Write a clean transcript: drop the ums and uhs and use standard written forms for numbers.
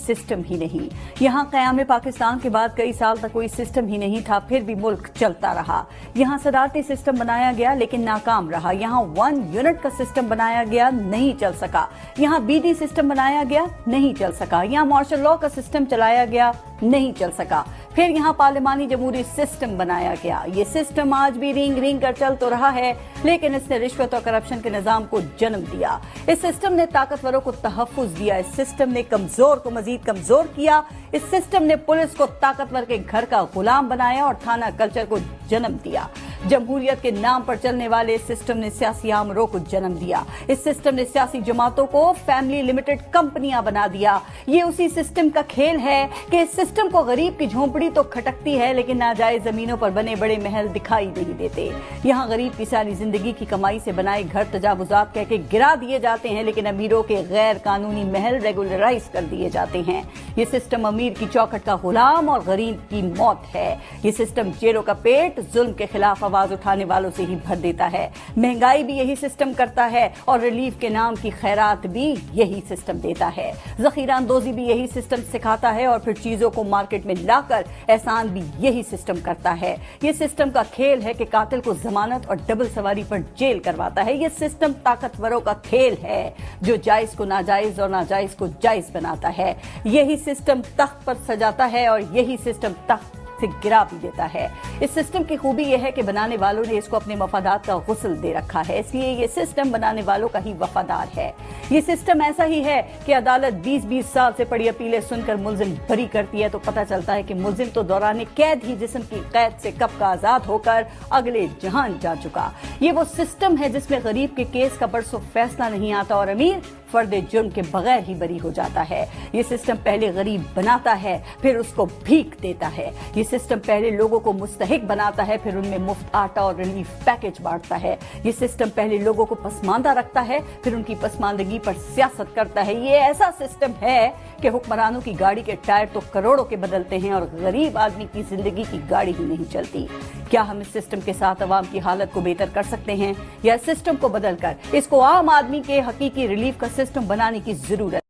System ही नहीं। यहाँ क़याम पाकिस्तान के बाद कई साल तक कोई सिस्टम ही नहीं था, फिर भी मुल्क चलता रहा। यहाँ सदारती सिस्टम बनाया गया लेकिन नाकाम रहा। यहाँ 1 यूनिट का सिस्टम बनाया गया, नहीं चल सका। यहाँ बीडी सिस्टम बनाया गया, नहीं चल सका। यहाँ मार्शल लॉ का सिस्टम चलाया गया, नहीं चल सका। फिर यहाँ पार्लिमानी जमहूरी सिस्टम बनाया गया। ये सिस्टम आज भी रिंग रिंग कर चल तो रहा है, लेकिन इसने रिश्वत और करप्शन के निजाम को जन्म दिया। इस सिस्टम ने ताकतवरों को तहफ्फुज दिया। इस सिस्टम ने कमजोर को मजीद कमजोर किया। इस सिस्टम ने पुलिस को ताकतवर के घर का गुलाम बनाया और थाना कल्चर को जन्म दिया। जमहूरियत के नाम पर चलने वाले इस सिस्टम ने सियासी आमरों को जन्म दिया। इस सिस्टम ने सियासी जमातों को फैमिली लिमिटेड कंपनियां बना दिया। ये उसी सिस्टम का खेल है कि इस सिस्टम को गरीब की झोंपड़ी तो खटकती है, लेकिन नाजायज जमीनों पर बने बड़े महल दिखाई नहीं देते। यहाँ गरीब की सारी जिंदगी की कमाई से बनाए घर तजावुजात कह के गिरा दिए जाते हैं, लेकिन अमीरों के गैर कानूनी महल रेगुलराइज कर दिए जाते हैं। ये सिस्टम अमीर की चौखट का गुलाम और गरीब की मौत है। ये सिस्टम जेलों का पेट जुल्म के खिलाफ आवाज उठाने वालों से ही भर देता है। महंगाई भी यही सिस्टम करता है और रिलीफ के नाम की खैरात भी यही सिस्टम देता है। जखीरा अंदोजी भी यही सिस्टम सिखाता है और फिर चीजों को मार्केट में लाकर एहसान भी यही सिस्टम करता है। ये सिस्टम का खेल है कि कातिल को जमानत और डबल सवारी पर जेल करवाता है। ये सिस्टम ताकतवरों का खेल है जो जायज को नाजायज और नाजायज को जायज बनाता है। यही सिस्टम तख्त पर सजाता है और यही सिस्टम तख्त से गिरा भी देता है। इस सिस्टम की खूबी यह है कि बनाने वालों ने इसको अपने मफादात का गुस्ल दे रखा है, इसलिए ये सिस्टम बनाने वालों का ही वफादार है। ये सिस्टम ऐसा ही है कि अदालत 20-20 साल से पड़ी अपीलें सुनकर मुल्जिम बरी करती है तो पता चलता है कि मुल्जिम तो दौरान कैद ही जिस्म की कैद से कब का आजाद होकर अगले जहान जा चुका। ये वो सिस्टम है जिसमें गरीब के केस का बरसों फैसला नहीं आता और अमीर फर्दे जुर्म के बगैर ही बरी हो जाता है। ये सिस्टम पहले गरीब बनाता है, फिर उसको भीख देता है। ये सिस्टम पहले लोगों को मुस्तहिक बनाता है, फिर उनमें मुफ्त आटा और रिलीफ पैकेज बांटता है। ये सिस्टम पहले लोगों को पसमानदा रखता है, फिर उनकी पसमानदगी पर सियासत करता है। ये ऐसा सिस्टम है कि हुक्मरानों की गाड़ी के टायर तो करोड़ों के बदलते हैं और गरीब आदमी की जिंदगी की गाड़ी ही नहीं चलती। क्या हम इस सिस्टम के साथ अवाम की हालत को बेहतर कर सकते हैं या सिस्टम को बदलकर इसको आम आदमी के हकीकी रिलीफ का सिस्टम बनाने की जरूरत